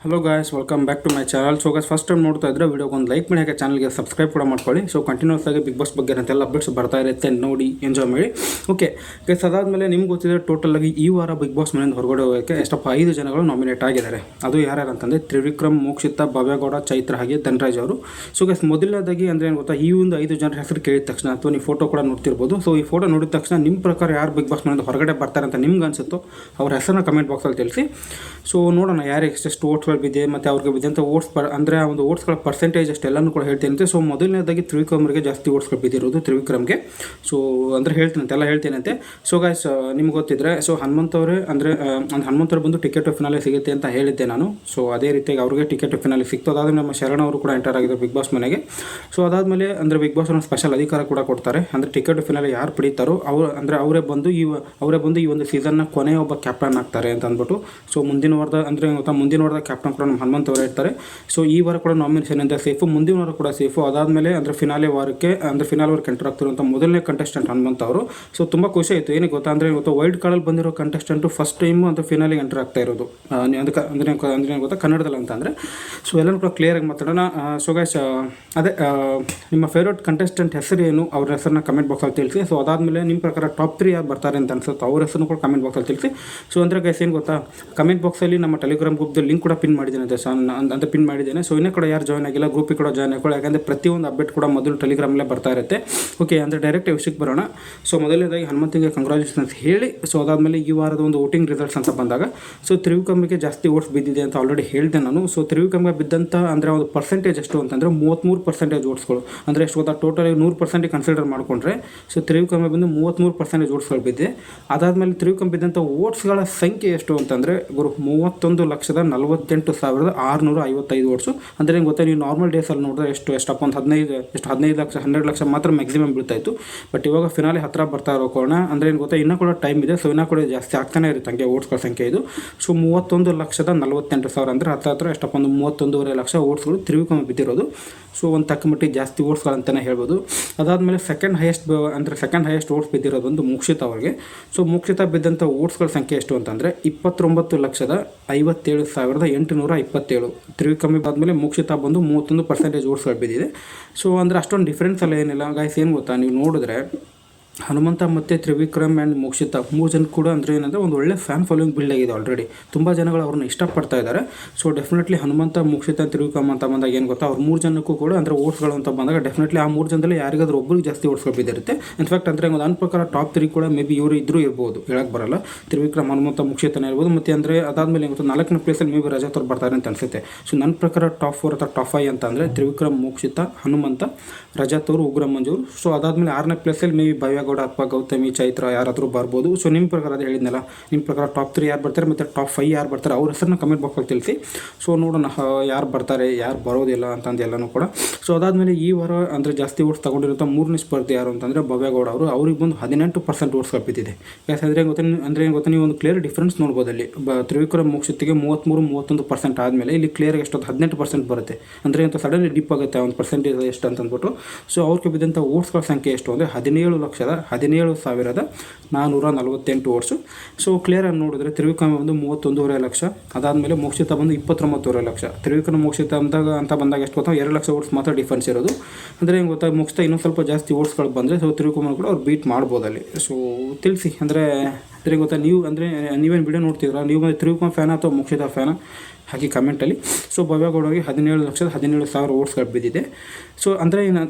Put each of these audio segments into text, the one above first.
Hello guys, welcome back to my channel. So guys, first time ನೋಡ್ತಾ ಇದ್ದರೆ ವಿಡಿಯೋಗೆ ಒಂದು ಲೈಕ್ ಮಾಡಿ, ಹಾಗೆ ಚಾನಲ್ಗೆ ಸಬ್ಸ್ಕ್ರೈಬ್ ಕೂಡ ಮಾಡ್ಕೊಳ್ಳಿ. ಸೊ ಕಂಟಿನ್ಯೂಸ್ ಆಗಿ ಬಿಗ್ ಬಾಸ್ ಬಗ್ಗೆ ಅಂತೆಲ್ಲ ಅಪ್ಡೇಟ್ಸ್ ಬರ್ತಾ ಇರುತ್ತೆ, ನೋಡಿ ಎಂಜಾಯ್ ಮಾಡಿ. ಓಕೆ ಗೈಸ್, ಅದಾದಮೇಲೆ ನಿಮ್ಗೆ ಗೊತ್ತಿದೆ ಟೋಟಲ್ ಆಗಿ ಈ ವಾರ ಬಿಗ್ ಬಾಸ್ ಮನೆಯಿಂದ ಹೊರಗಡೆ ಹೋಗೋಕ್ಕೆ ಎಷ್ಟಪ್ಪ 5 ಜನಗಳು ನಾಮಿನೇಟ್ ಆಗಿದ್ದಾರೆ. ಅದು ಯಾರ್ಯಾರು ಅಂತಂದರೆ ತ್ರಿವಿಕ್ರಮ್, ಮೋಕ್ಷಿತಾ, ಭವ್ಯಗೌಡ, ಚೈತ್ರ ಹಾಗೆ ಧನರಾಜ್ ಅವರು. ಸೊ ಗೈಸ್, ಮೊದಲನೇದಾಗಿ ಅಂದರೆ ಏನು ಗೊತ್ತಾ, ಈ ಒಂದು 5 ಜನರ ಹೆಸರು ಕೇಳಿದ ತಕ್ಷಣ ಅಥವಾ ನೀವು ಫೋಟೋ ಕೂಡ ನೋಡ್ತಿರ್ಬೋದು. ಸೊ ಈ ಫೋಟೋ ನೋಡಿದ ತಕ್ಷಣ ನಿಮ್ಮ ಪ್ರಕಾರ ಯಾರು ಬಿಗ್ ಬಾಸ್ ಮನೆಯಿಂದ ಹೊರಗಡೆ ಬರ್ತಾರೆ ಅಂತ ನಿಮ್ಗೆ ಅನಿಸುತ್ತೋ ಅವ್ರ ಹೆಸರನ್ನ ಕಮೆಂಟ್ ಬಾಕ್ಸಲ್ಲಿ ತಿಳಿಸಿ. ಸೊ ನೋಡೋಣ ಯಾರಿಗೆ ಎಷ್ಟೆಷ್ಟು ಓಟ್ಗಳು ಬಿದ್ದೆ ಮತ್ತು ಅವ್ರಿಗೆ ಬಿದ್ದಂಥ ಓಟ್ಸ್ ಅಂದರೆ ಆ ಒಂದು ಓಟ್ಸ್ಗಳ ಪರ್ಸೆಂಟೇಜ್ ಅಷ್ಟೆಲ್ಲನೂ ಕೂಡ ಹೇಳ್ತೇನೆ. ಸೊ ಮೊದಲನೇದಾಗಿ ತ್ರಿವಿಕ್ರಮ್ಗೆ ಜಾಸ್ತಿ ಓಟ್ಸ್ಗಳು ಬಿದ್ದಿರೋದು ತ್ರಿವಿಕ್ರಮ್ಗೆ. ಸೊ ಅಂದರೆ ಹೇಳ್ತೇನಂತೆ. ಸೊ ಗಾಯ್ಸ್, ನಿಮ್ಗೆ ಗೊತ್ತಿದ್ರೆ ಸೊ ಹನುಮಂತವ್ರೆ ಅಂದರೆ ಹನುಮಂತವ್ರು ಬಂದು ಟಿಕೆಟ್ ಫಿನಾಲೆ ಸಿಗುತ್ತೆ ಅಂತ ಹೇಳಿದ್ದೆ ನಾನು. ಸೊ ಅದೇ ರೀತಿಯಾಗಿ ಅವ್ರಿಗೆ ಟಿಕೆಟ್ ಫಿನಾಲೆ ಸಿಕ್ತು. ಅದಾದಮೇಲೆ ನಮ್ಮ ಶರಣ ಅವರು ಕೂಡ ಎಂಟರ್ ಆಗಿದ್ದಾರೆ ಬಿಗ್ ಬಾಸ್ ಮನೆಗೆ. ಸೊ ಅದಾದಮೇಲೆ ಅಂದರೆ ಬಿಗ್ ಬಾಸ್ ಒಂದು ಸ್ಪೆಷಲ್ ಅಧಿಕಾರ ಕೂಡ ಕೊಡ್ತಾರೆ. ಅಂದರೆ ಟಿಕೆಟ್ ಫಿನಾಲೆ ಯಾರು ಪಡೀತಾರೋ ಅವರೇ ಬಂದು ಈ ಒಂದು ಸೀಸನ್ನ ಕೊನೆಯ ಒಬ್ಬ ಕ್ಯಾಪ್ಟನ್ ಆಗ್ತಾರೆ ಅಂತ ಅಂದ್ಬಿಟ್ಟು. ಸೊ ಮುಂದಿನ ವಾರದ ಕ್ಯಾಪ್ಟನ್ ಕೂಡ ನಮ್ಮ ಹನುಮಂತ ಅವರೇ ಇರ್ತಾರೆ. ಸೊ ಈ ವಾರ ಕೂಡ ನಾಮಿನೇಷನ್ ಅಂತ ಸೇಫು, ಮುಂದಿನ ವಾರ ಕೂಡ ಸೇಫು. ಅದಾದಮೇಲೆ ಅಂದರೆ ಫಿನಾಲೆ ವಾರಕ್ಕೆ ಎಂಟರ್ ಆಗ್ತಿರುವಂಥ ಮೊದಲನೇ ಕಂಟೆಸ್ಟೆಂಟ್ ಹನುಮಂತ ಅವರು. ಸೊ ತುಂಬ ಖುಷಿ ಆಯಿತು. ಏನಕ್ಕೆ ಗೊತ್ತಾ ಅಂದರೆ ವೈಲ್ಡ್ ಕಾರ್ಡಲ್ಲಿ ಬಂದಿರೋ ಕಂಟೆಸ್ಟೆಂಟು ಫಸ್ಟ್ ಟೈಮು ಅಂತ ಫಿನಾಲೆಗೆ ಎಂಟರ್ ಆಗ್ತಾ ಇರೋದು. ಅದಕ್ಕೆ ಅಂದರೆ ಗೊತ್ತಾ ಕನ್ನಡದಲ್ಲಿ ಅಂತ ಅಂದರೆ. ಸೊ ಎಲ್ಲನೂ ಕೂಡ ಕ್ಲಿಯರಾಗಿ ಮಾತಾಡೋಣ. ಸೊ ಗೈಸ್, ಅದೇ ನಿಮ್ಮ ಫೇವ್ರೇಟ್ ಕಂಟೆಸ್ಟೆಂಟ್ ಹೆಸರು ಏನು, ಅವ್ರ ಹೆಸರನ್ನ ಕಮೆಂಟ್ ಬಾಕ್ಸಲ್ಲಿ ತಿಳಿಸಿ. ಸೊ ಅದಾದಮೇಲೆ ನಿಮ್ಮ ಪ್ರಕಾರ ಟಾಪ್ 3 ಯಾರು ಬರ್ತಾರೆ ಅಂತ ಅನ್ಸುತ್ತೆ ಅವ್ರ ಹೆಸರು ಕೂಡ ಕಮೆಂಟ್ ಬಾಕ್ಸಲ್ಲಿ ತಿಳಿಸಿ. ಸೊ ಅಂದರೆ ಗೈಸ್ ಏನು ಗೊತ್ತಾ, ಕಮೆಂಟ್ ಬಾಕ್ಸಲ್ಲಿ ನಮ್ಮ ಟೆಲಿಗ್ರಾಮ್ ಗ್ರೂಪ್ದು ಲಿಂಕ್ ಕೂಡ ಪಿನ್ ಮಾಡಿದ್ದೇನೆ ಅಂತ ಪಿನ್ ಮಾಡಿದ್ದೇನೆ. ಸೊ ಇನ್ನೂ ಕೂಡ ಯಾರು ಜಾಯ್ನ್ ಆಗಿಲ್ಲ ಗ್ರೂಪಿಗೆ ಕೂಡ ಜಾಯ್ನ್ ಆಗಿಕೊಳ್ಳಿ, ಯಾಕಂದರೆ ಪ್ರತಿಯೊಂದು ಅಪ್ಡೇಟ್ ಕೂಡ ಮೊದಲು ಟೆಲಿಗ್ರಾಮಲ್ಲೇ ಬರ್ತಾ ಇರುತ್ತೆ. ಓಕೆ, ಅಂದರೆ ಡೈರೆಕ್ಟ್ ವಿಷಯಕ್ಕೆ ಬರೋಣ. ಸೊ ಮೊದಲನೇದಾಗಿ ಹನುಮಂತಿಗೆ ಕಂಗ್ರಾಚುಲೇಷನ್ ಅಂತ ಹೇಳಿ. ಸೊ ಅದಾದಮೇಲೆ ಈ ವಾರದ ಒಂದು ವೋಟಿಂಗ್ ರಿಸಲ್ಟ್ಸ್ ಅಂತ ಬಂದಾಗ ಸೊ ತ್ರಿವಿಕ್ರಮ್ಗೆ ಜಾಸ್ತಿ ಓಟ್ಸ್ ಬಿದ್ದಿದೆ ಅಂತ ಆಲ್ರೆಡಿ ಹೇಳಿದೆ ನಾನು. ಸೊ ತ್ರಿವಿಕ್ರಮ್ಗೆ ಬಿದ್ದಂಥ ಅಂದರೆ ಒಂದು ಪರ್ಸೆಂಟೇಜ್ ಎಷ್ಟು ಅಂತಂದರೆ 33% ಓಟ್ಸ್ಗಳು. ಅಂದರೆ ಎಷ್ಟು ಗೊತ್ತಾ, ಟೋಟಲಿ 100% ಕನ್ಸಿಡರ್ ಮಾಡಿಕೊಂಡ್ರೆ ಸೊ ತ್ರಿವಿಕ್ರಮ್ಗೆ ಬಂದು 33% ಓಟ್ಸ್ಗಳು ಬಿದ್ದಿದೆ. ಅದಾದಮೇಲೆ ತ್ರಿವಿಕ್ರಮ್ ಬಿದ್ದಂಥ ಓಟ್ಸ್ಗಳ ಸಂಖ್ಯೆ ಎಷ್ಟು ಅಂತಂದರೆ 31,48,655 ಓಟ್ಸು. ಅಂದರೆ ಗೊತ್ತಾ, ನೀವು ನಾರ್ಮಲ್ ಡೇಸಲ್ಲಿ ನೋಡಿದ್ರೆ ಎಷ್ಟಪ್ಪ ಒಂದು 15 ಲಕ್ಷ 12 ಲಕ್ಷ ಮಾತ್ರ ಮ್ಯಾಕ್ಸಿಮಮ್ ಬೀಳ್ತಾಯಿತ್ತು. ಬಟ್ ಇವಾಗ ಫಿನಾಲೆ ಹತ್ತಿರ ಬರ್ತಾ ಇರೋ ಕಾರಣ ಅಂದರೆ ಏನು ಗೊತ್ತಾ, ಇನ್ನೂ ಕೂಡ ಟೈಮ್ ಇದೆ. ಸೊ ಇನ್ನೂ ಕೂಡ ಜಾಸ್ತಿ ಆಗ್ತಾನೆ ಇರುತ್ತೆ ಹಂಗೆ ಓಟ್ಸ್ಗಳ ಸಂಖ್ಯೆ ಇದು. ಸೊ 31,48,000 ಅಂದರೆ ಹತ್ತಿರ ಎಷ್ಟಪ್ಪ ಒಂದು 31.5 ಲಕ್ಷ ಓಟ್ಸ್ಗಳು ತ್ರಿವಿಕ್ರಮ್ ಬಿದ್ದಿರೋದು. ಸೊ ಒಂದು ತಕ್ಕ ಮಟ್ಟಿಗೆ ಜಾಸ್ತಿ ಓಟ್ಸ್ಗಳಂತಲೇ ಹೇಳ್ಬೋದು. ಅದಾದಮೇಲೆ ಸೆಕೆಂಡ್ ಹೈಯೆಸ್ಟ್ ಓಟ್ಸ್ ಬಿದ್ದಿರೋದು ಒಂದು ಮೋಕ್ಷಿತಾ ಅವರಿಗೆ. ಸೊ ಮೋಕ್ಷಿತಾ ಬಿದ್ದಂಥ ಓಟ್ಸ್ಗಳ ಸಂಖ್ಯೆ ಎಷ್ಟು ಅಂತಂದರೆ 29,57,827. ತ್ರಿವಿಕ್ರಮ್ ಆದಮೇಲೆ ಮೋಕ್ಷಿತಾ ಬಂದು 31% ಓಟ್ಸ್ಗಳು ಬಿದ್ದಿದೆ. ಸೊ ಅಂದರೆ ಅಷ್ಟೊಂದು ಡಿಫ್ರೆನ್ಸ್ ಎಲ್ಲ ಏನಿಲ್ಲ ಗಾಯ್ಸ್. ಏನು ಗೊತ್ತಾ, ನೀವು ನೋಡಿದ್ರೆ ಹನುಮಂತ ಮತ್ತು ತ್ರಿವಿಕ್ರಮ್ ಆ್ಯಂಡ್ ಮೋಕ್ಷಿತಾ 3 ಜನ ಕೂಡ ಅಂದರೆ ಏನಂದರೆ ಒಂದು ಒಳ್ಳೆ ಫ್ಯಾನ್ ಫಾಲೋಯಿಂಗ್ ಬಿಲ್ಡ್ ಆಗಿದೆ ಆಲ್ರೆಡಿ. ತುಂಬ ಜನಗಳು ಅವ್ರನ್ನ ಇಷ್ಟಪಡ್ತಾ ಇದ್ದಾರೆ. ಸೊ ಡೆಫಿನೆಟ್ಲಿ ಹನುಮಂತ, ಮೋಕ್ಷಿತಾ, ತ್ರಿವಿಕ್ರಮ್ ಅಂತ ಬಂದಾಗ ಏನು ಗೊತ್ತಾ, ಅವ್ರು 3 ಜನಕ್ಕೂ ಕೂಡ ಅಂದರೆ ಓಟ್ಸ್ಗಳು ಅಂತ ಬಂದಾಗ ಡೆಫಿನೆಟ್ಲಿ ಆ 3 ಜನದಲ್ಲಿ ಯಾರಿಗಾದ್ರೂ ಒಬ್ಬರಿಗೆ ಜಾಸ್ತಿ ಓಟ್ಸ್ಗಳು ಬಿದ್ದಿರುತ್ತೆ. ಇನ್ಫ್ಯಾಕ್ಟ್ ಅಂದರೆ ನನ್ನ ಪ್ರಕಾರ ಟಾಪ್ 3 ಕೂಡ ಮೇ ಬಿ ಇವರು ಇದ್ರೂ ಇರ್ಬೋದು, ಹೇಳಕ್ಕೆ ಬರಲ್ಲ. ತ್ರಿವಿಕ್ರಮ್, ಹನುಮಂತ, ಮೋಕ್ಷಿತಾನೇ ಇರ್ಬೋದು. ಮತ್ತು ಅಂದರೆ ಅದಾದಮೇಲೆ ಏನು ಗೊತ್ತಾ, 4ನೇ ಪ್ಲೇಸಲ್ಲಿ ಮೇ ಬಿ ರಜತ್ ಅವ್ರು ಬರ್ತಾರೆ ಅಂತ ಅನಿಸುತ್ತೆ. ಸೊ ನನ್ನ ಪ್ರಕಾರ ಟಾಪ್ 4 ಅಥವಾ ಟಾಪ್ 5 ಅಂತ ಅಂದರೆ ತ್ರಿವಿಕ್ರಮ್, ಮೋಕ್ಷಿತಾ, ಹನುಮಂತ, ರಜತ್ ಅವರು, ಉಗ್ರ ಮಂಜು. ಸೊ ಅದಾದಮೇಲೆ 6ನೇ ಪ್ಲೇಸಲ್ಲಿ ಮೇ ಬಿ ಭವ್ಯಗೌಡ ಅಥವಾ ಗೌತಮಿ, ಚೈತ್ರ ಯಾರಾದರೂ ಬರ್ಬೋದು. ಸೊ ನಿಮ್ಮ ಪ್ರಕಾರ ಅದು ಹೇಳಿದ್ನಲ್ಲ, ನಿಮ್ಮ ಪ್ರಕಾರ ಟಾಪ್ 3 ಯಾರು ಬರ್ತಾರೆ ಮತ್ತು ಟಾಪ್ 5 ಯಾರು ಬರ್ತಾರೆ ಅವ್ರ ಹೆಸರನ್ನ ಕಮೆಂಟ್ ಬಾಕ್ಸಲ್ಲಿ ತಿಳಿಸಿ. ಸೊ ನೋಡೋಣ ಯಾರು ಬರ್ತಾರೆ ಯಾರು ಬರೋದಿಲ್ಲ ಅಂತಂದು ಎಲ್ಲನೂ ಕೂಡ. ಸೊ ಅದಾದಮೇಲೆ ಈ ವಾರ ಅಂದರೆ ಜಾಸ್ತಿ ಓಟ್ಸ್ ತೊಗೊಂಡಿರುವಂಥ 3ನೇ ಸ್ಪರ್ಧೆ ಯಾರು ಅಂತಂದರೆ ಭವ್ಯಗೌಡ ಅವರು. ಅವ್ರಿಗೆ ಬಂದು 18% ಓಟ್ಸ್ ಬಿದ್ದಿದೆ. ಯಾಕಂದರೆ ಏನು ಗೊತ್ತಾ, ನೀವು ಒಂದು ಕ್ಲಿಯರ್ ಡಿಫ್ರೆನ್ಸ್ ನೋಡ್ಬೋದು ಅಲ್ಲಿ. ತ್ರಿವಿಕ್ರಮ್, ಮೋಕ್ಷಿತಿಗೆ 33-31% ಆದಮೇಲೆ ಇಲ್ಲಿ ಕ್ಲಿಯರ್ ಎಷ್ಟೊಂದು 18% ಬರುತ್ತೆ. ಅಂದರೆ ಅಂತ ಸಡನ್ಲಿ ಡಿಪ್ ಆಗುತ್ತೆ ಒಂದು ಪರ್ಸೆಂಟೇಜ್ ಎಷ್ಟು ಅಂತಂದ್ಬಿಟ್ಟು. ಸೊ ಅವ್ರಿಗೆ ಬಿದ್ದಂಥ ಓಟ್ಸ್ಗಳ ಸಂಖ್ಯೆ ಎಷ್ಟು ಅಂದರೆ 17,17,448 ಓಟ್ಸು. ಸೊ ಕ್ಲಿಯರಾಗಿ ನೋಡಿದ್ರೆ ತ್ರಿವಿಕ್ರಮ್ ಬಂದು 31.5 ಲಕ್ಷ, ಅದಾದಮೇಲೆ ಮೋಕ್ಷಿತಾ ಬಂದು 29.5 ಲಕ್ಷ. ತ್ರಿವಿಕ್ರಮ್, ಮೋಕ್ಷಿತಾ ಅಂತ ಬಂದಾಗ ಎಷ್ಟು ಗೊತ್ತಾ, 2 ಲಕ್ಷ ಓಟ್ಸ್ ಮಾತ್ರ ಡಿಫ್ರೆನ್ಸ್ ಇರೋದು. ಅಂದರೆ ಏನು ಗೊತ್ತಾ, ಮೋಕ್ಷಿತಾ ಇನ್ನೂ ಸ್ವಲ್ಪ ಜಾಸ್ತಿ ಓಟ್ಸ್ಗಳು ಬಂದರೆ ಸೊ ತ್ರಿವಿಕ್ರಮ್ ಕೂಡ ಅವ್ರು ಬೀಟ್ ಮಾಡ್ಬೋದಲ್ಲಿ. ಸೊ ತಿಳಿಸಿ ಅಂದರೆ ಗೊತ್ತಾ, ನೀವೇನು ವಿಡಿಯೋ ನೋಡ್ತಿದ್ದೀರಾ, ನೀವು ತ್ರಿವಿಕ್ರಮ್ ಫ್ಯಾನ್ ಅಥವಾ ಮೋಕ್ಷಿತಾ ಫ್ಯಾನ ಹಾಗೆ ಕಮೆಂಟಲ್ಲಿ. ಸೊ ಭವ್ಯಗೌಡರಿಗೆ 17,17,000 ಓಟ್ಸ್ಗಳು ಬಿದ್ದಿದೆ. ಸೊ ಅಂದರೆ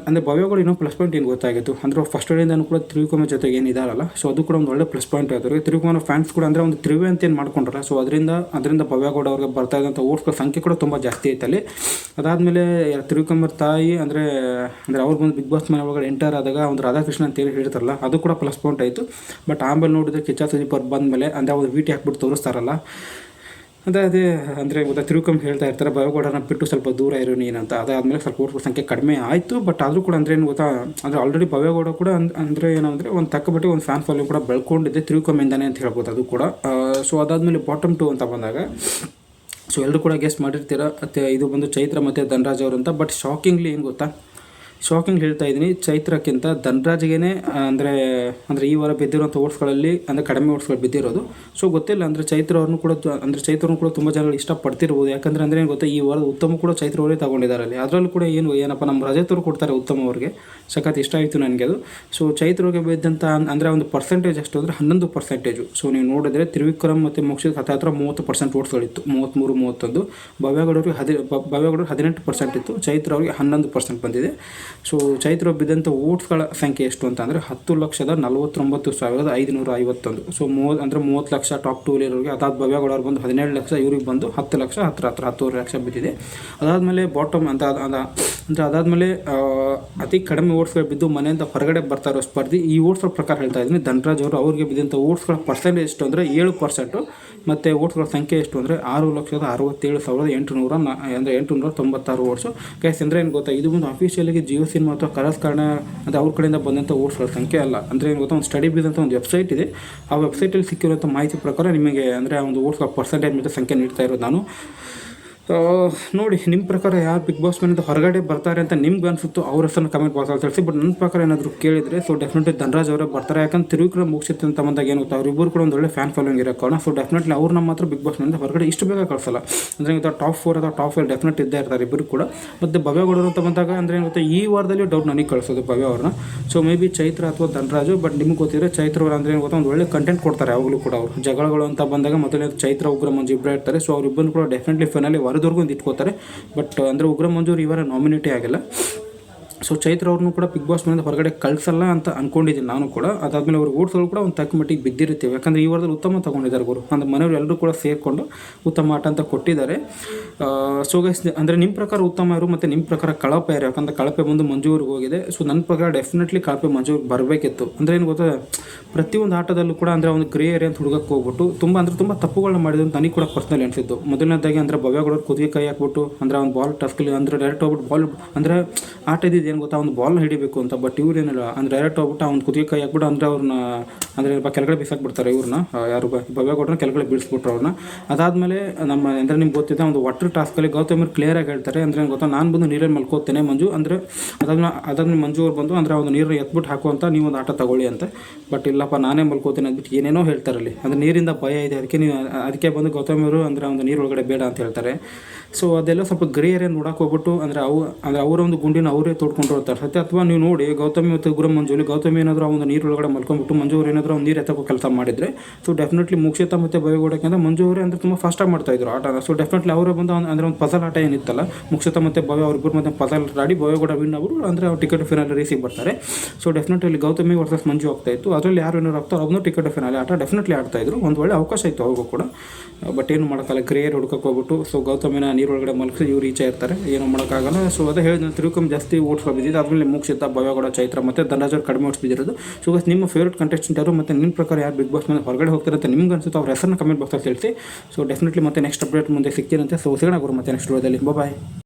ಭವ್ಯಗೌಡ ಇನ್ನೂ ಪ್ಲಸ್ ಪಾಯಿಂಟ್ ಏನು ಗೊತ್ತಾಗಿತ್ತು ಅಂದರೆ ಫಸ್ಟ್ ಡೇಯಿಂದನೂ ಕೂಡ ತ್ರಿವಿಕ್ರಮ್ ಜೊತೆಗೆ ಏನು ಇದಾರಲ್ಲ. ಸೊ ಅದು ಕೂಡ ಒಂದು ಒಳ್ಳೆ ಪ್ಲಸ್ ಪಾಯಿಂಟ್ ಆಯಿತು. ತ್ರಿವಿಕ್ರಮ್ ಫ್ಯಾನ್ಸ್ ಕೂಡ ಅಂದರೆ ಒಂದು ತ್ರಿವೆ ಅಂತ ಏನು ಮಾಡ್ಕೊಂಡ್ರಲ್ಲ. ಸೊ ಅದರಿಂದ ಭವ್ಯಗೌಡ ಅವ್ರಿಗೆ ಬರ್ತಾ ಇದ್ದಂಥ ಓಟ್ಸ್ಗಳ ಸಂಖ್ಯೆ ಕೂಡ ತುಂಬ ಜಾಸ್ತಿ ಐತಲ್ಲಿ. ಅದಾದಮೇಲೆ ತ್ರಿವಿಕ್ರಮ್ ತಾಯಿ ಅಂದರೆ ಅವ್ರು ಬಂದು ಬಿಗ್ ಬಾಸ್ ಮನೆ ಒಳಗಡೆ ಎಂಟರ್ ಆದಾಗ ಒಂದು ರಾಧಾಕೃಷ್ಣ ಅಂತೇಳಿ ಹೇಳ್ತಾರಲ್ಲ, ಅದು ಕೂಡ ಪ್ಲಸ್ ಪಾಯಿಂಟ್ ಆಯಿತು. ಬಟ್ ಆಮೇಲೆ ನೋಡಿದ್ರೆ ಕಿಚ್ಚ ಸುದೀಪ್ ಅವ್ರು ಬಂದಮೇಲೆ ಅಂದರೆ ಅವ್ರು ವೀಟಿ ಹಾಕ್ಬಿಟ್ಟು ತೋರಿಸ್ತಾರಲ್ಲ, ಅದೇ ಅಂದರೆ ಗೊತ್ತಾ, ತ್ರಿವಿಕ್ರಮ್ ಹೇಳ್ತಾ ಇರ್ತಾರೆ ಭವ್ಯಗೌಡನ ಬಿಟ್ಟು ಸ್ವಲ್ಪ ದೂರ ಇರು ನೀನಂತ. ಅದಾದಮೇಲೆ ಸ್ವಲ್ಪ ಓಟ್ಗಳ ಸಂಖ್ಯೆ ಕಡಿಮೆ ಆಯಿತು. ಬಟ್ ಆದರೂ ಕೂಡ ಅಂದರೆ ಏನು ಗೊತ್ತಾ, ಅಂದರೆ ಆಲ್ರೆಡಿ ಭವ್ಯಗೌಡ ಕೂಡ ಅಂದರೆ ಏನಂದರೆ ಒಂದು ತಕ್ಕಬಟ್ಟಿ ಒಂದು ಫ್ಯಾನ್ ಫಾಲೋಯಿಂಗ್ ಕೂಡ ಬೆಳ್ಕೊಂಡಿದ್ದೆ ತ್ರಿವಿಕ್ರಮಿಂದಾನೆ ಅಂತ ಹೇಳ್ಬೋದು ಅದು ಕೂಡ. ಸೊ ಅದಾದಮೇಲೆ ಬಾಟಮ್ 2 ಅಂತ ಬಂದಾಗ ಸೊ ಎಲ್ಲರೂ ಕೂಡ ಗೆಸ್ಟ್ ಮಾಡಿರ್ತೀರ. ಮತ್ತು ಇದು ಬಂದು ಚೈತ್ರ ಮತ್ತು ಧನರಾಜ್ ಅವರು ಅಂತ. ಬಟ್ ಶಾಕಿಂಗ್ಲಿ ಏನು ಗೊತ್ತಾ, ಶಾಕಿಂಗ್ ಹೇಳ್ತಾ ಇದ್ದೀನಿ, ಚೈತ್ರಕ್ಕಿಂತ ಧನರಾಜ್ಗೇ ಅಂದರೆ ಈ ವಾರ ಬಿದ್ದಿರೋಂಥ ಓಟ್ಸ್ಗಳಲ್ಲಿ ಅಂದರೆ ಕಡಿಮೆ ಓಟ್ಸ್ಗಳು ಬಿದ್ದಿರೋದು. ಸೊ ಗೊತ್ತಿಲ್ಲ ಅಂದರೆ ಚೈತ್ರ ಅವ್ರನ್ನೂ ಕೂಡ ತುಂಬ ಜನಗಳು ಇಷ್ಟಪಡ್ತಿರ್ಬೋದು. ಯಾಕಂದರೆ ಅಂದರೆ ಏನು ಗೊತ್ತಾ, ಈ ವಾರದ ಉತ್ತಮ ಕೂಡ ಚೈತ್ರ ಅವರೇ ತಗೊಂಡಿದ್ದಾರೆ ಅಲ್ಲಿ. ಅದರಲ್ಲೂ ಕೂಡ ಏನಪ್ಪ ನಮ್ಮ ರಜತ್ ಅವರು ಕೊಡ್ತಾರೆ ಉತ್ತಮ ಅವ್ರಿಗೆ, ಸಖತ್ ಇಷ್ಟ ಆಯಿತು ನನಗೆ ಅದು. ಸೊ ಚೈತ್ರ ಅವ್ರಿಗೆ ಬಿದ್ದಂಥ ಅಂದರೆ ಒಂದು ಪರ್ಸೆಂಟೇಜ್ ಎಷ್ಟು ಅಂದರೆ 11%. ಸೊ ನೀವು ನೋಡಿದ್ರೆ ತ್ರಿವಿಕ್ರಮ್ ಮತ್ತು ಮೋಕ್ಷಿತ್ ಹತ್ತಿರ 30% ಓಟ್ಸ್ಗಳಿತ್ತು, 33-31. ಭವ್ಯಗೌಡರಿಗೆ 18% ಇತ್ತು, ಚೈತ್ರ ಅವರಿಗೆ 11% ಬಂದಿದೆ. ಸೊ ಚೈತ್ರ ಬಿದ್ದಂಥ ಓಟ್ಸ್ಗಳ ಸಂಖ್ಯೆ ಎಷ್ಟು ಅಂತ ಅಂದರೆ 10,49,551. ಸೊ 30 ಲಕ್ಷ ಟಾಪ್ 2 ಇರೋರಿಗೆ. ಅದಾದ ಭವ್ಯಗೌಡ ಅವ್ರು ಬಂದು 17 ಲಕ್ಷ, ಇವ್ರಿಗೆ ಬಂದು 10 ಲಕ್ಷ, 10 ಲಕ್ಷ ಬಿದ್ದಿದೆ. ಅದಾದಮೇಲೆ ಬಾಟಮ್ ಅಂತ ಅದಾದಮೇಲೆ ಅತಿ ಕಡಿಮೆ ಓಟ್ಸ್ಗಳು ಬಿದ್ದು ಮನೆಯಿಂದ ಹೊರಗಡೆ ಬರ್ತಾ ಇರೋ ಸ್ಪರ್ಧಿ. ಈ ಓಟ್ಸ್ಗಳ ಪ್ರಕಾರ ಹೇಳ್ತಾ ಇದ್ದೀನಿ, ಧನರಾಜ್ ಅವರು ಅವ್ರಿಗೆ ಬಿದ್ದಂಥ ಓಟ್ಸ್ಗಳ ಪರ್ಸೆಂಟೇಜ್ ಎಷ್ಟು ಅಂದರೆ 7%. ಮತ್ತು ಓಟ್ಸ್ಗಳ ಸಂಖ್ಯೆ ಎಷ್ಟು ಅಂದರೆ 6,67,896 ಓಟ್ಸು. ಗೈಸ್ ಅಂದರೆ ಏನು ಗೊತ್ತಾ, ಇದು ಒಂದು ಅಫಿಷಿಯಲಾಗಿ ಜಿಯೋ ಸಿನಿಮಾ ಅಥವಾ ಕಲರ್ಸ್ ಕಾರಣ ಅದು ಅವ್ರ ಕಡೆಯಿಂದ ಬಂದಂಥ ಓಟ್ಸ್ಗಳ ಸಂಖ್ಯೆ ಅಲ್ಲ. ಅಂದರೆ ಏನು ಗೊತ್ತಾ, ಒಂದು ಸ್ಟಡಿ ಬೀಸ್ ಅಂತ ಒಂದು ವೆಬ್ಸೈಟ್ ಇದೆ. ಆ ವೆಬ್ಸೈಟಲ್ಲಿ ಸಿಕ್ಕಿರುವಂಥ ಮಾಹಿತಿ ಪ್ರಕಾರ ನಿಮಗೆ ಅಂದರೆ ಒಂದು ಓಟ್ಸ್ಗಳ ಪರ್ಸೆಂಟೇಜ್ ಮತ್ತು ಸಂಖ್ಯೆ ನೀಡ್ತಾ ಇರೋದು ನಾನು. ನೋಡಿ, ನಿಮ್ಮ ಪ್ರಕಾರ ಯಾರು ಬಿಗ್ ಬಾಸ್ ಮನೆಯಿಂದ ಹೊರಗಡೆ ಬರ್ತಾರೆ ಅಂತ ನಿಮ್ಗೆ ಅನಿಸುತ್ತೋ ಅವ್ರ ಹೆಸರನ್ನು ಕಮೆಂಟ್ ಬಾಕ್ಸಲ್ಲಿ ತಿಳಿಸಿ. ಬಟ್ ನನ್ನ ಪ್ರಕಾರ ಏನಾದರೂ ಕೇಳಿದರೆ ಸೊ ಡೆಫಿನೆಟ್ಲಿ ಧನರಾಜ್ ಅವರೇ ಬರ್ತಾರೆ. ಯಾಕಂದ್ರೆ ತ್ರಿವಿಕ್ರಮ್ ಮೋಕ್ಷಿತ್ ಅಂತ ಬಂದಾಗ ಏನು ಗೊತ್ತಾ, ಅವರಿಬ್ಬರು ಕೂಡ ಒಂದು ಒಳ್ಳೆ ಫ್ಯಾನ್ ಫಾಲೋಯಿಂಗ್ ಇರೋ ಕಾರಣ ಸೊ ಡೆಫಿನೆಟ್ಲಿ ಅವ್ರನ್ನ ಮಾತ್ರ ಬಿಗ್ ಬಾಸ್ ಮನೆಯಿಂದ ಹೊರಗಡೆ ಇಷ್ಟು ಬೇಗ ಕಳಿಸಲ್ಲ. ಅಂದರೆ ಗೊತ್ತಾ, ಟಾಪ್ 4 ಅಥವಾ ಟಾಪ್ 5 ಡೆಫಿನೆಟ್ ಇದ್ದೇ ಇರ್ತಾರೆ ಇಬ್ಬರು ಕೂಡ. ಮತ್ತು ಭವ್ಯಗೌಡರು ಅಂತ ಬಂದಾಗ ಅಂದರೆ ಏನು ಗೊತ್ತಾ, ಈ ವಾರದಲ್ಲಿ ಡೌಟ್ ನನಗೆ ಕಳಿಸೋದು ಭವ್ಯ ಅವ್ರನ್ನ. ಸೊ ಮೇ ಬಿ ಚೈತ್ರ ಅಥವಾ ಧನರಾಜು. ಬಟ್ ನಿಮ್ಗೆ ಗೊತ್ತಿದ್ರೆ ಚೈತ್ರ ಅವರು ಅಂದರೆ ಏನು ಗೊತ್ತಾ, ಒಂದು ಒಳ್ಳೆ ಕಂಟೆಂಟ್ ಕೊಡ್ತಾರೆ ಯಾವಾಗಲೂ ಕೂಡ. ಅವರು ಜಗಳಗಳು ಅಂತ ಬಂದಾಗ ಮೊದಲನೇ ಚೈತ್ರ ಉಗ್ರ ಮಂಜು ಇಬ್ಬರೇ ಇರ್ತಾರೆ. ಸೊ ಅವರಿಬ್ಬರು ಕೂಡ ಡೆಫಿನೆಟ್ಲಿ ಫೈನಲಿ ವರದವರೆಗೂ ಒಂದು ಇಟ್ಕೋತಾರೆ. ಬಟ್ ಅಂದರೆ ಉಗ್ರ ಮಂಜೂರು ಇವರ ನಾಮಿನೇಟೇ ಆಗಿಲ್ಲ. ಸೊ ಚೈತ್ರ ಅವ್ರನ್ನೂ ಕೂಡ ಬಿಗ್ ಬಾಸ್ ಮನೆಯಿಂದ ಹೊರಗಡೆ ಕಳಿಸಲ್ಲ ಅಂತ ಅಂದ್ಕೊಂಡಿದ್ದೀನಿ ನಾನು ಕೂಡ. ಅದಾದಮೇಲೆ ಅವ್ರಿಗೆ ಓಟ್ಸ್ಗಳು ಕೂಡ ಒಂದು ತಕ್ಕ ಮಟ್ಟಿಗೆ ಬಿದ್ದಿರ್ತೀವಿ. ಯಾಕಂದರೆ ಈ ವಾರದಲ್ಲಿ ಉತ್ತಮ ತೊಗೊಂಡಿದ್ದಾರೆ ಗುರು. ಅಂದರೆ ಮನೆಯವರು ಎಲ್ಲರೂ ಕೂಡ ಸೇರಿಕೊಂಡು ಉತ್ತಮ ಆಟ ಅಂತ ಕೊಟ್ಟಿದ್ದಾರೆ. ಸೊ ಗೈಸ್ ಅಂದರೆ ನಿಮ್ಮ ಪ್ರಕಾರ ಉತ್ತಮ ಯಾರು ಮತ್ತು ನಿಮ್ಮ ಪ್ರಕಾರ ಕಳಪೆ ಯಾರು? ಯಾಕಂದರೆ ಕಳಪೆ ಬಂದು ಮಂಜೂರಿಗೆ ಹೋಗಿದೆ. ಸೊ ನನ್ನ ಪ್ರಕಾರ ಡೆಫಿನೆಟ್ಲಿ ಕಳಪೆ ಮಂಜೂರಿಗೆ ಬರಬೇಕಿತ್ತು. ಅಂದರೆ ಏನು ಗೊತ್ತಾ, ಪ್ರತಿಯೊಂದು ಆಟದಲ್ಲೂ ಕೂಡ ಅಂದರೆ ಒಂದು ಗ್ರೇ ಏರಿಯಾ ಅಂತ ಹುಡುಗಕ್ಕೆ ಹೋಗ್ಬಿಟ್ಟು ತುಂಬ ತಪ್ಪುಗಳನ್ನ ಮಾಡಿದ್ರು ಅಂತ ನನಗೆ ಕೂಡ ಪರ್ಸ್ನಲಿ ಅನಿಸಿದ್ದು. ಮೊದಲನೇದಾಗಿ ಅಂದರೆ ಭವ್ಯಗೌಡರು ಕುದಿಗೆ ಕೈ ಹಾಕ್ಬಿಟ್ಟು ಅಂದರೆ ಒಂದು ಬಾಲ್ ಟಸ್ಕಲ್ಲಿ ಅಂದರೆ ಡೈರೆಕ್ಟ್ ಹೋಗ್ಬಿಟ್ಟು ಬಾಲ್ ಅಂದರೆ ಆಟ ಇದ್ದಿದ್ದು ಏನು ಗೊತ್ತಾ, ಒಂದು ಬಾಲ್ನ ಹಿಡಿಬೇಕು ಅಂತ. ಬಟ್ ಇವ್ರು ಏನಿಲ್ಲ ಅಂದರೆ ಡೈರೆಕ್ಟ್ ಹೋಗ್ಬಿಟ್ಟು ಅವ್ನು ಕುದಿಗೆ ಕೈ ಹಾಕ್ಬಿಟ್ಟು ಅಂದರೆ ಅವ್ರನ್ನ ಅಂದರೆ ಕೆಳಗಡೆ ಬಿಸಾಕ್ಬಿಡ್ತಾರೆ ಇವ್ರನ್ನ. ಯಾರು ಭವ್ಯಗೌಡರನ್ನ ಕೆಳಗಡೆ ಬೀಳಿಸ್ಬಿಟ್ರು ಅವ್ರನ್ನ. ಅದಾದಮೇಲೆ ನಮ್ಮ ಅಂದರೆ ನಿಮ್ಗೆ ಗೊತ್ತಿದೆ ಒಂದು ವಾಟರ್ ಟಾಸ್ಕಲ್ಲಿ ಗೌತಮರು ಕ್ಲಿಯರಾಗಿ ಹೇಳ್ತಾರೆ ಅಂದರೆ ಏನು ಗೊತ್ತಾ, ನಾನು ಬಂದು ನೀರಲ್ಲಿ ಮಲ್ಕೋತೇನೆ ಮಂಜು ಅಂದರೆ ಅದಾದ್ಮೇಲೆ ಮಂಜು ಅವ್ರು ಬಂದು ಅಂದರೆ ಒಂದು ನೀರು ಎತ್ಬಿಟ್ಟು ಹಾಕುವಂತ ನೀವು ಒಂದು ಆಟ ತಗೊಳ್ಳಿ ಅಂತ. ಬಟ್ ಇಲ್ಲಪ್ಪ ನಾನೇ ಮಲ್ಕೋತೇನೆ ಅಂದ್ಬಿಟ್ಟು ಏನೇನೋ ಹೇಳ್ತಾರಲ್ಲಿ. ಅಂದರೆ ನೀರಿಂದ ಭಯ ಇದೆ, ಅದಕ್ಕೆ ಬಂದು ಗೌತಮರು ಅಂದರೆ ಒಂದು ನೀರು ಒಳಗಡೆ ಬೇಡ ಅಂತ ಹೇಳ್ತಾರೆ. ಸೊ ಅದೆಲ್ಲ ಸ್ವಲ್ಪ ಗ್ರೇ ಏರಿಯಾ ನೋಡಕ್ಕೆ ಹೋಗ್ಬಿಟ್ಟು ಅಂದರೆ ಅವರ ಒಂದು ಗುಂಡಿನ ಅವರೇ ತೋಡ್ಕೊಂಡು ಹೋಗ್ತಾರೆ ಸತ್ಯ. ಅಥವಾ ನೀವು ನೋಡಿ ಗೌತಮಿ ಮತ್ತು ಗುರು ಮಂಜುಲಿ, ಗೌತಮಿ ಏನಾದರೂ ಒಂದು ನೀರು ಒಳಗಡೆ ಮಲ್ಕೊಂಡ್ಬಿಟ್ಟು ಮಂಜು ಅವ್ರು ಏನಾದರೂ ಒಂದು ನೀರು ಎತ್ತಕ್ಕೋ ಕೆಲಸ ಮಾಡಿದರೆ ಸೊ ಡೆಫಿನೆಟ್ಲಿ ಮೋಕ್ಷಿತ ಮತ್ತು ಭವ್ಯಗೌಡಕ್ಕಿಂತ ಮಂಜು ಅವರೇ ಅಂದರೆ ತುಂಬ ಫಾಸ್ಟಾಗಿ ಮಾಡ್ತಾಯಿದ್ರು ಆಟನ. ಸೊ ಡೆಫಿನೆಟ್ಲಿ ಅವರೇ ಬಂದು ಅಂದರೆ ಒಂದು ಪಜಲ್ ಆಟ ಏನಿತ್ತಲ್ಲ, ಮೋಕ್ಷಿತ ಮತ್ತು ಭವ್ಯ ಅವ್ರಿಬ್ಬರು ಮತ್ತು ಪಜಲ್ ಆಡಿ ಭವ್ಯಗೌಡ ವಿನ್ ಅವರು ಅಂದರೆ ಅವ್ರು ಟಿಕೆಟ್ ಫಿನಾಲೆ ರೇಸಿಗೆ ಬರ್ತಾರೆ. ಸೊ ಡೆಫಿನೆಟ್ಲಿ ಗೌತಮಿ ವರ್ಸಸ್ ಮಂಜು ಆಗ್ತಾಯಿತ್ತು. ಅದರಲ್ಲಿ ಯಾರು ಏನಾರು ಆಗ್ತಾರೋ ಅವ್ರನ್ನೂ ಟಿಕೆಟ್ ಫಿನಾಲೆ ಆಟ ಡೆಫಿನೆಟ್ಲಿ ಆಡ್ತಾಯಿದ್ರು. ಒಂದು ಒಳ್ಳೆ ಅವಕಾಶ ಇತ್ತು ಅವ್ರಿಗೂ ಕೂಡ. ಬಟ್ ಏನು ಮಾಡೋಕ್ಕಲ್ಲ, ಗ್ರೇಯರ್ ಹುಡ್ಕಕ್ಕೆ ಹೋಗ್ಬಿಟ್ಟು ಸೊ ಗೌತಮಿನ ನೀರೊಳಗಡೆ ಮಲಗಿಸಿ ಇವ್ರು ಈಚೆ ಇರ್ತಾರೆ, ಏನೂ ಮಾಡೋಕ್ಕಾಗಲ್ಲ. ಸೊ ಅದೇ ಹೇಳಿದ ತಿರುಕಮ್ ಜಾಸ್ತಿ ಓಟ್ಸ್ ಬಿದ್ದಿದ್ದು. ಆದಮೇಲೆ ಮೋಕ್ಷಿತ, ಭವ್ಯಗೌಡ, ಚೈತ್ರ ಮತ್ತು ಧನರಾಜ್ ಅವ್ರು ಕಡಿಮೆ ಓಟ್ಸ್ ಬಿದ್ದಿರೋದು. ಸೊ ನಿಮ್ಮ ಫೇವ್ರೇಟ್ ಕಂಟೆಸ್ಟೆಂಟ್ ಯಾರು ಮತ್ತು ನಿಮ್ಮ ಪ್ರಕಾರ ಯಾರು ಬಿಗ್ ಬಾಸ್ ಮೇಲೆ ಹೊರಗಡೆ ಹೋಗ್ತಾರೆ ಅಂತ ನಿಮ್ಗೆ ಅನ್ಸುತ್ತೆ ಅವ್ರ ಹೆಸರನ್ನ ಕಮೆಂಟ್ ಬಾಕ್ಸಲ್ಲಿ ತಿಳಿಸಿ. ಸೊ ಡೆಫಿನೆಟ್ಲಿ ಮತ್ತೆ ನೆಕ್ಸ್ಟ್ ಅಪ್ಡೇಟ್ ಮುಂದೆ ಸಿಗ್ತೀರಂತೆ. ಸೊ ಸಿಗೋಣ ಗುರು ಮತ್ತೆ ನೆಕ್ಸ್ಟ್ ವಿಡಿಯೋದಲ್ಲಿ. ಬಾಯ್.